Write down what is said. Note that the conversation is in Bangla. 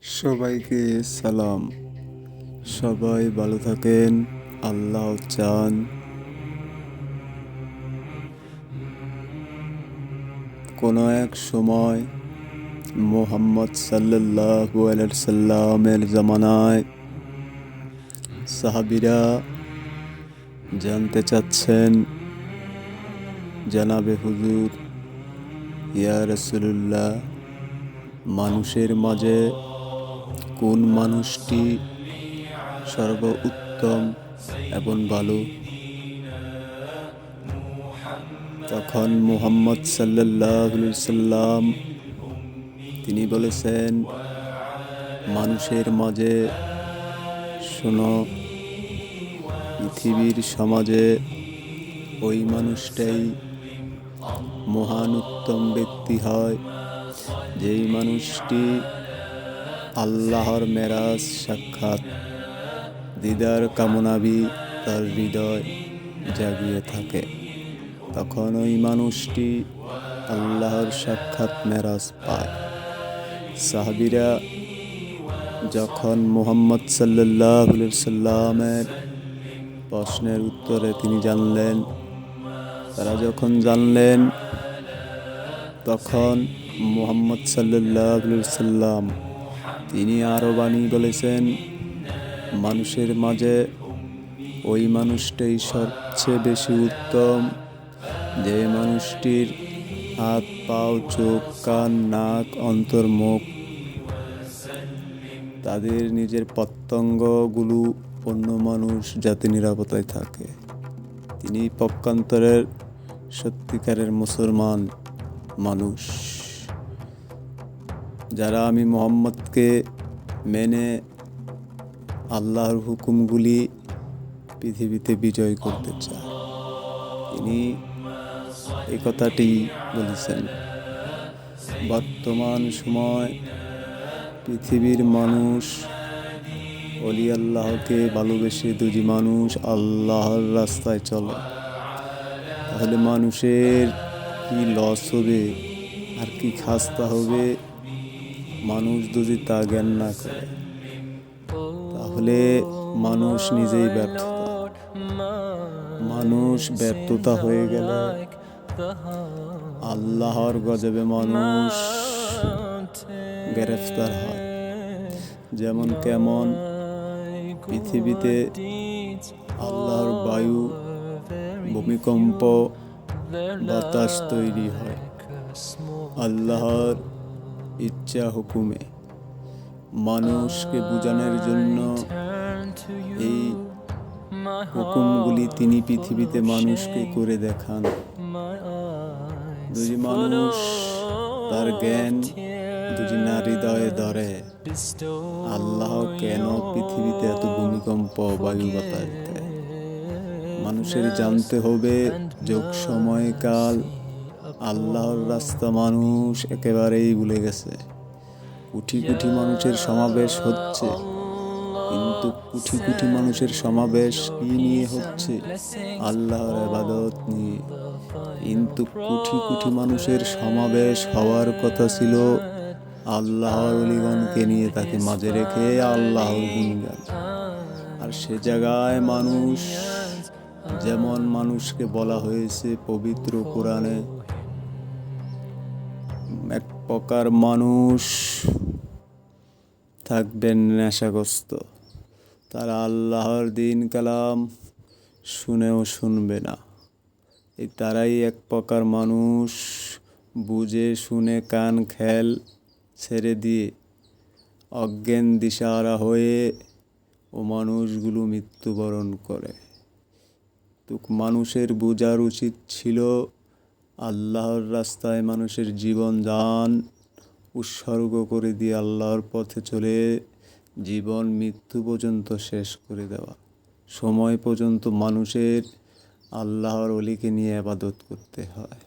সবাইকে সালাম। সবাই ভালো থাকেন, আল্লাহ চান। কোনো এক সময় মুহাম্মদ সাল্লাল্লাহু আলাইহি সাল্লামের জামানায় সাহাবীরা জানতে চাচ্ছেন, জানাবে হুজুর, ইয়া রাসূলুল্লাহ, মানুষের মাঝে কোন মানুষটি সর্বোত্তম এবং ভালো? তখন মুহাম্মদ সাল্লাল্লাহু আলাইহি সাল্লাম তিনি বলেছেন, মানুষের মাঝে শোনো, পৃথিবীর সমাজে ওই মানুষটাই মহান উত্তম ব্যক্তি হয় যেই মানুষটি আল্লাহর মেরাজ সাক্ষাৎ দিদার কামনাবি তার হৃদয় জাগিয়ে থাকে। তখন ওই মানুষটি আল্লাহর সাক্ষাৎ মেরাজ পায়। সাহাবীরা যখন মুহাম্মদ সাল্লাল্লাহু আলাইহি সাল্লামের প্রশ্নের উত্তরে তারা যখন জানলেন, তখন মুহাম্মদ সাল্লাল্লাহু আলাইহি সাল্লাম তিনি আরো বাণী বলেছেন, মানুষের মাঝে ওই মানুষটাই সবচেয়ে বেশি উত্তম যে মানুষটির হাত, পাও, চোখ, কান, নাক, অন্তর, মুখ তাদের নিজের প্রত্যঙ্গগুলো অন্য মানুষ যাতে নিরাপত্তায় থাকে। তিনি পক্ষান্তরের সত্যিকারের মুসলমান মানুষ। যারা আমি মুহাম্মদকে মেনে আল্লাহর হুকুমগুলি পৃথিবীতে বিজয় করতে চায়, তিনি এই কথাটি বলেছেন। বর্তমান সময় পৃথিবীর মানুষ ওলি আল্লাহকে ভালোবেসে যদি মানুষ আল্লাহর রাস্তায় চলে, তাহলে মানুষের কি লস হবে আর কি খাস্তা হবে, মানুষ যদি তা জ্ঞান না করে, তাহলে মানুষ নিজেই ব্যর্থতা হয়ে গেলে আল্লাহর গজবে মানুষ গ্রেফতার হয়। যেমন কেমন পৃথিবীতে আল্লাহর বায়ু, ভূমিকম্প, বাতাস তৈরি হয় আল্লাহর ইচ্ছা হুকুমে। মানুষকে বোঝানোর জন্য এই হুকুমগুলি তিনি পৃথিবীতে মানুষকে করে দেখান। যদি মানুষ তার জ্ঞান যদি না হৃদয়ে ধরে, আল্লাহ কেন পৃথিবীতে এত ভূমিকম্প, বায়ু, বাতাস দেয়? মানুষের জানতে হবে, যোগ সময়কাল আল্লাহর রাস্তা মানুষ একেবারেই ভুলে গেছে। কোটি কোটি মানুষের সমাবেশ হচ্ছে, কিন্তু কোটি কোটি মানুষের সমাবেশ কি নিয়ে হচ্ছে? আল্লাহর ইবাদত নিয়ে। কিন্তু কোটি কোটি মানুষের সমাবেশ হওয়ার কথা ছিল আল্লাহর ওলিগণকে নিয়ে, তাকে মাঝে রেখে আল্লাহর গুণগান। আর সে জায়গায় মানুষ, যেমন মানুষকে বলা হয়েছে পবিত্র কোরআনে, এক প্রকার মানুষ থাকবেন নেশাগ্রস্ত। তারা আল্লাহর দিন কালাম শুনেও শুনবে না। তারাই এক প্রকার মানুষ, বুঝে শুনে কান খেল ছেড়ে দিয়ে অজ্ঞান দিশাহারা হয়ে ও মানুষগুলো মৃত্যুবরণ করে। তো মানুষের বোঝার উচিত ছিল আল্লাহর রাস্তায় মানুষের জীবন দান উৎসর্গ করে দিয়ে আল্লাহর পথে চলে জীবন মৃত্যু পর্যন্ত শেষ করে দেওয়া। সময় পর্যন্ত মানুষের আল্লাহর ওলিকে নিয়ে ইবাদত করতে হয়।